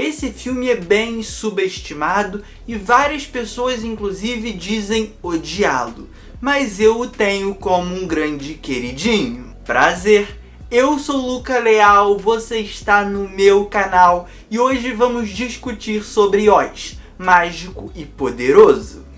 Esse filme é bem subestimado e várias pessoas inclusive dizem odiá-lo, mas eu o tenho como um grande queridinho. Prazer! Eu sou Luca Leal, você está no meu canal e hoje vamos discutir sobre Oz, Mágico e Poderoso.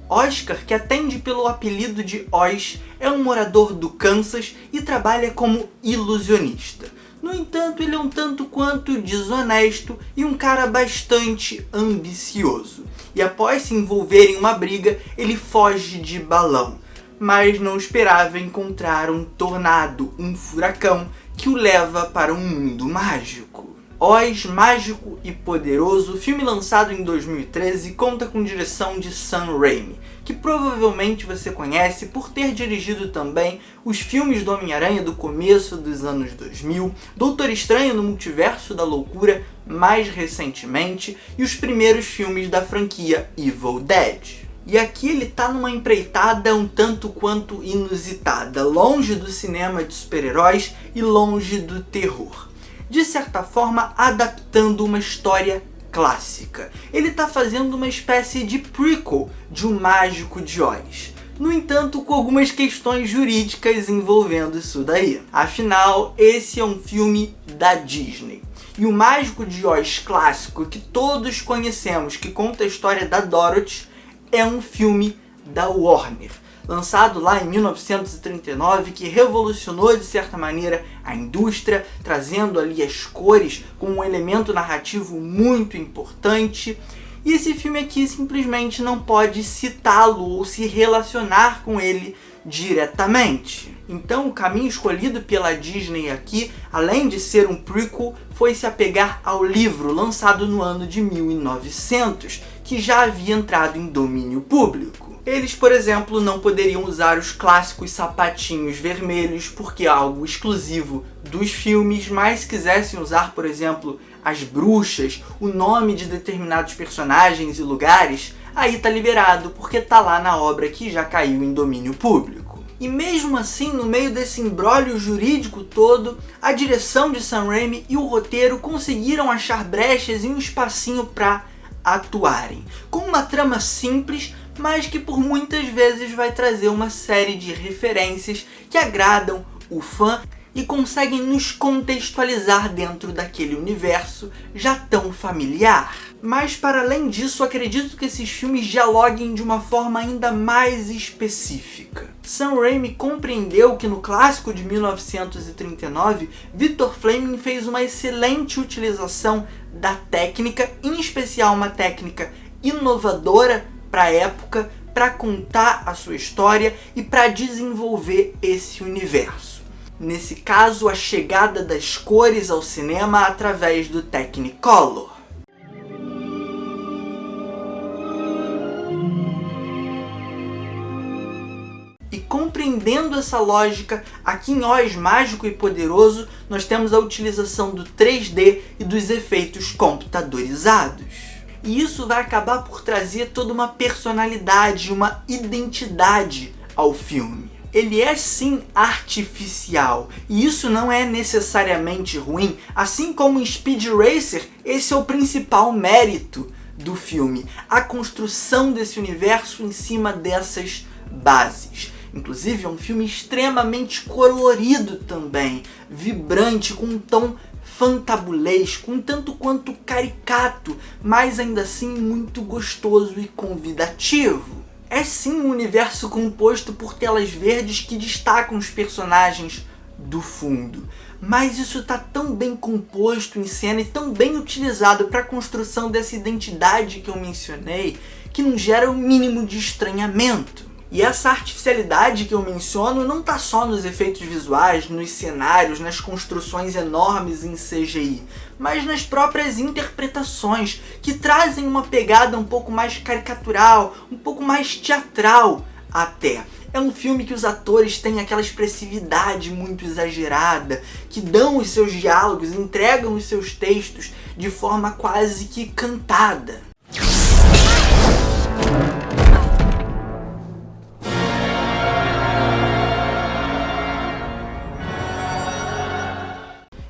Oscar, que atende pelo apelido de Oz, é um morador do Kansas e trabalha como ilusionista. No entanto, ele é um tanto quanto desonesto e um cara bastante ambicioso. E após se envolver em uma briga, ele foge de balão. Mas não esperava encontrar um tornado, um furacão, que o leva para um mundo mágico. Oz, Mágico e Poderoso, filme lançado em 2013, conta com direção de Sam Raimi, que provavelmente você conhece por ter dirigido também os filmes do Homem-Aranha do começo dos anos 2000, Doutor Estranho no Multiverso da Loucura mais recentemente e os primeiros filmes da franquia Evil Dead. E aqui ele tá numa empreitada um tanto quanto inusitada, longe do cinema de super-heróis e longe do terror. De certa forma, adaptando uma história clássica. Ele está fazendo uma espécie de prequel de O Mágico de Oz. No entanto, com algumas questões jurídicas envolvendo isso daí. Afinal, esse é um filme da Disney. E O Mágico de Oz clássico, que todos conhecemos, que conta a história da Dorothy, é um filme da Warner. Lançado lá em 1939, que revolucionou de certa maneira a indústria, trazendo ali as cores como um elemento narrativo muito importante. E esse filme aqui simplesmente não pode citá-lo ou se relacionar com ele diretamente. Então o caminho escolhido pela Disney aqui, além de ser um prequel, foi se apegar ao livro lançado no ano de 1900, que já havia entrado em domínio público. Eles, por exemplo, não poderiam usar os clássicos sapatinhos vermelhos porque é algo exclusivo dos filmes, mas se quisessem usar, por exemplo, as bruxas, o nome de determinados personagens e lugares, aí tá liberado porque tá lá na obra que já caiu em domínio público. E mesmo assim, no meio desse imbróglio jurídico todo, a direção de Sam Raimi e o roteiro conseguiram achar brechas e um espacinho para atuarem, com uma trama simples, mas que por muitas vezes vai trazer uma série de referências que agradam o fã e conseguem nos contextualizar dentro daquele universo já tão familiar. Mas para além disso, acredito que esses filmes dialoguem de uma forma ainda mais específica. Sam Raimi compreendeu que no clássico de 1939, Victor Fleming fez uma excelente utilização da técnica, em especial uma técnica inovadora para a época, para contar a sua história e para desenvolver esse universo. Nesse caso, a chegada das cores ao cinema através do Technicolor. E compreendendo essa lógica, aqui em Oz, Mágico e Poderoso, nós temos a utilização do 3D e dos efeitos computadorizados. E isso vai acabar por trazer toda uma personalidade, uma identidade ao filme. Ele é sim artificial, e isso não é necessariamente ruim, assim como em Speed Racer, esse é o principal mérito do filme, a construção desse universo em cima dessas bases. Inclusive é um filme extremamente colorido também, vibrante, com um tom fantabulesco, um tanto quanto caricato, mas ainda assim muito gostoso e convidativo. É sim um universo composto por telas verdes que destacam os personagens do fundo, mas isso está tão bem composto em cena e tão bem utilizado para a construção dessa identidade que eu mencionei, que não gera o mínimo de estranhamento. E essa artificialidade que eu menciono não está só nos efeitos visuais, nos cenários, nas construções enormes em CGI, mas nas próprias interpretações, que trazem uma pegada um pouco mais caricatural, um pouco mais teatral até. É um filme que os atores têm aquela expressividade muito exagerada, que dão os seus diálogos, entregam os seus textos de forma quase que cantada.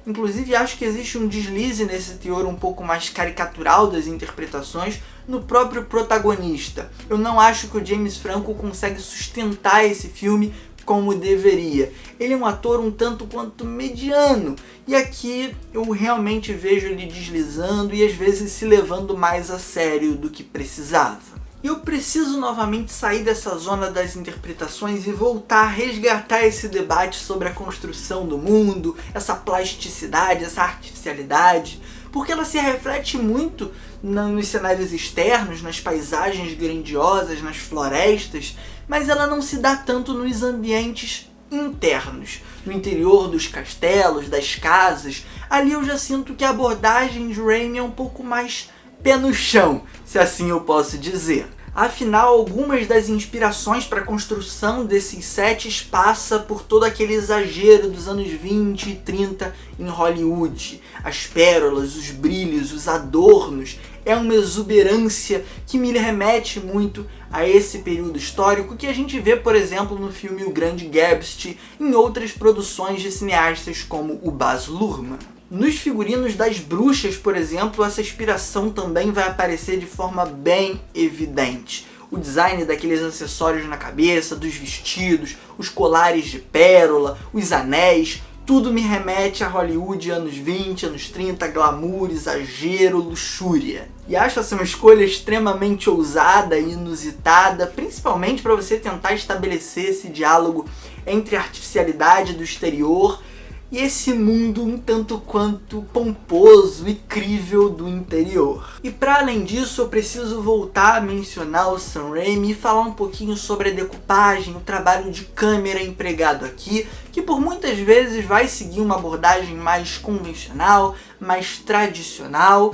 Inclusive acho que existe um deslize nesse teor um pouco mais caricatural das interpretações no próprio protagonista. Eu não acho que o James Franco consegue sustentar esse filme como deveria. Ele é um ator um tanto quanto mediano, e aqui eu realmente vejo ele deslizando e às vezes se levando mais a sério do que precisava. Eu preciso novamente sair dessa zona das interpretações e voltar a resgatar esse debate sobre a construção do mundo, essa plasticidade, essa artificialidade, porque ela se reflete muito nos cenários externos, nas paisagens grandiosas, nas florestas, mas ela não se dá tanto nos ambientes internos, no interior dos castelos, das casas. Ali eu já sinto que a abordagem de Raimi é um pouco mais pé no chão, se assim eu posso dizer. Afinal, algumas das inspirações para a construção desses sets passa por todo aquele exagero dos anos 20 e 30 em Hollywood. As pérolas, os brilhos, os adornos, é uma exuberância que me remete muito a esse período histórico que a gente vê, por exemplo, no filme O Grande Gatsby e em outras produções de cineastas como o Baz Luhrmann. Nos figurinos das bruxas, por exemplo, essa inspiração também vai aparecer de forma bem evidente. O design daqueles acessórios na cabeça, dos vestidos, os colares de pérola, os anéis, tudo me remete a Hollywood anos 20, anos 30, glamour, exagero, luxúria. E acho essa uma escolha extremamente ousada e inusitada, principalmente para você tentar estabelecer esse diálogo entre a artificialidade do exterior e esse mundo um tanto quanto pomposo e crível do interior. E para além disso, eu preciso voltar a mencionar o Sam Raimi e falar um pouquinho sobre a decupagem, o trabalho de câmera empregado aqui, que por muitas vezes vai seguir uma abordagem mais convencional, mais tradicional.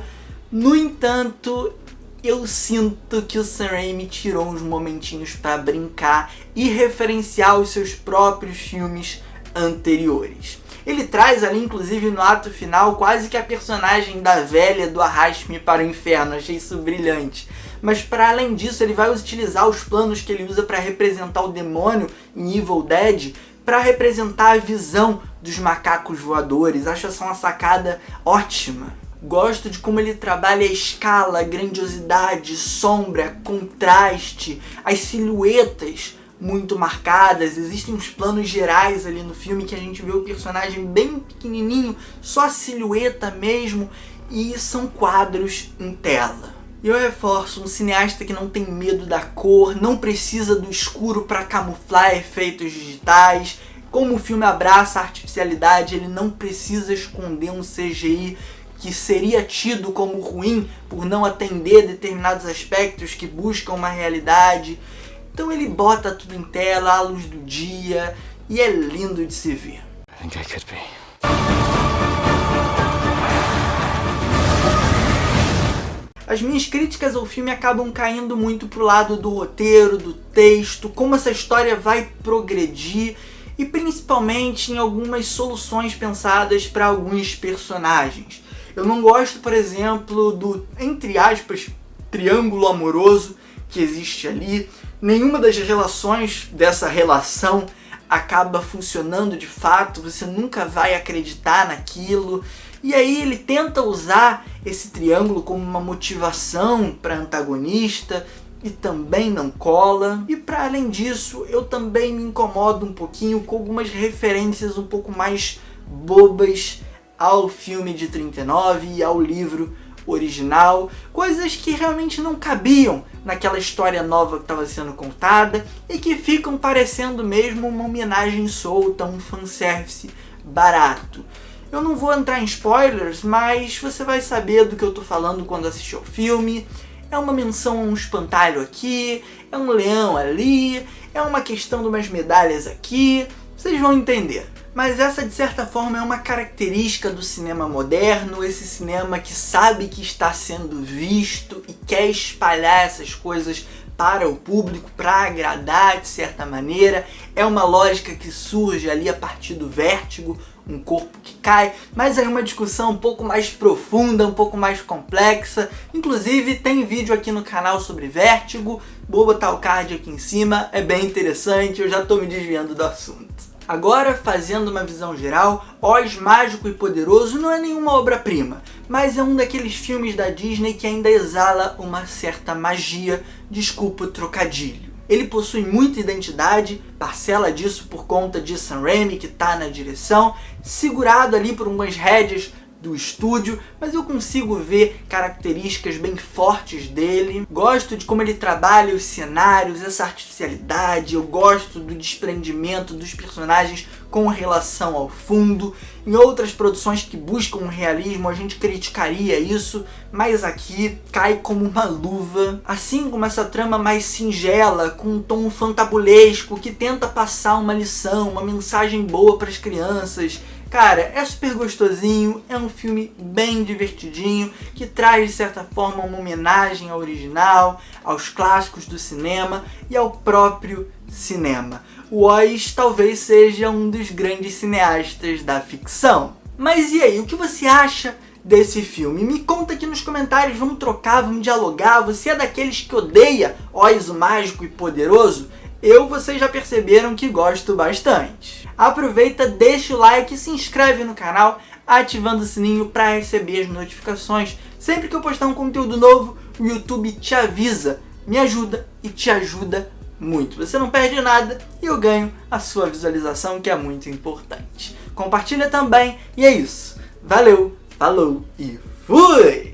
No entanto, eu sinto que o Sam Raimi tirou uns momentinhos para brincar e referenciar os seus próprios filmes anteriores. Ele traz ali, inclusive no ato final, quase que a personagem da velha do Arraste-me para o Inferno. Achei isso brilhante. Mas para além disso, ele vai utilizar os planos que ele usa para representar o demônio em Evil Dead, para representar a visão dos macacos voadores. Acho essa uma sacada ótima. Gosto de como ele trabalha a escala, a grandiosidade, sombra, contraste, as silhuetas muito marcadas. Existem uns planos gerais ali no filme que a gente vê o personagem bem pequenininho, só a silhueta mesmo, e são quadros em tela. E eu reforço, um cineasta que não tem medo da cor, não precisa do escuro para camuflar efeitos digitais. Como o filme abraça a artificialidade, ele não precisa esconder um CGI que seria tido como ruim por não atender determinados aspectos que buscam uma realidade. Então ele bota tudo em tela, à luz do dia, e é lindo de se ver. I think I could be. As minhas críticas ao filme acabam caindo muito pro lado do roteiro, do texto, como essa história vai progredir e principalmente em algumas soluções pensadas para alguns personagens. Eu não gosto, por exemplo, do, entre aspas, triângulo amoroso que existe ali. Nenhuma das relações dessa relação acaba funcionando de fato, você nunca vai acreditar naquilo. E aí ele tenta usar esse triângulo como uma motivação para antagonista e também não cola. E para além disso, eu também me incomodo um pouquinho com algumas referências um pouco mais bobas ao filme de 39 e ao livro original, coisas que realmente não cabiam naquela história nova que estava sendo contada e que ficam parecendo mesmo uma homenagem solta, um fanservice barato. Eu não vou entrar em spoilers, mas você vai saber do que eu tô falando quando assistir ao filme. É uma menção a um espantalho aqui, é um leão ali, é uma questão de umas medalhas aqui, vocês vão entender. Mas essa, de certa forma, é uma característica do cinema moderno, esse cinema que sabe que está sendo visto e quer espalhar essas coisas para o público, para agradar de certa maneira. É uma lógica que surge ali a partir do Vértigo, um corpo que cai, mas é uma discussão um pouco mais profunda, um pouco mais complexa. Inclusive tem vídeo aqui no canal sobre Vértigo, vou botar o card aqui em cima, é bem interessante, eu já estou me desviando do assunto. Agora, fazendo uma visão geral, Oz Mágico e Poderoso não é nenhuma obra-prima, mas é um daqueles filmes da Disney que ainda exala uma certa magia, desculpa o trocadilho. Ele possui muita identidade, parcela disso por conta de Sam Raimi, que está na direção, segurado ali por umas rédeas do estúdio, mas eu consigo ver características bem fortes dele. Gosto de como ele trabalha os cenários, essa artificialidade, eu gosto do desprendimento dos personagens com relação ao fundo. Em outras produções que buscam um realismo, a gente criticaria isso, mas aqui cai como uma luva. Assim como essa trama mais singela, com um tom fantabulesco, que tenta passar uma lição, uma mensagem boa para as crianças. Cara, é super gostosinho, é um filme bem divertidinho, que traz de certa forma uma homenagem ao original, aos clássicos do cinema e ao próprio cinema. O Oz talvez seja um dos grandes cineastas da ficção. Mas e aí, o que você acha desse filme? Me conta aqui nos comentários, vamos trocar, vamos dialogar. Você é daqueles que odeia Oz o Mágico e Poderoso? Vocês já perceberam que gosto bastante. Aproveita, deixa o like e se inscreve no canal, ativando o sininho para receber as notificações. Sempre que eu postar um conteúdo novo, o YouTube te avisa, me ajuda e te ajuda muito. Você não perde nada e eu ganho a sua visualização, que é muito importante. Compartilha também e é isso. Valeu, falou e fui!